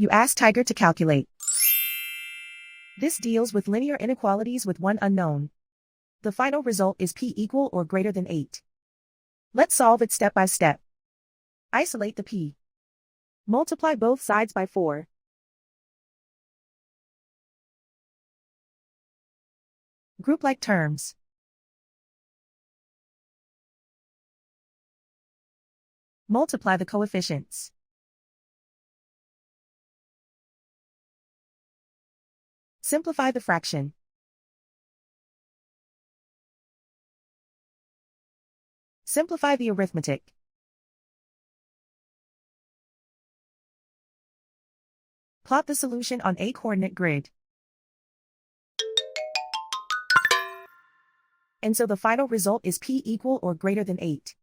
You ask Tiger to calculate. This deals with linear inequalities with one unknown. The final result is p equal or greater than 8. Let's solve it step by step. Isolate the p. Multiply both sides by 4. Group like terms. Multiply the coefficients. Simplify the fraction. Simplify the arithmetic. Plot the solution on a coordinate grid. And so the final result is p equal or greater than 8.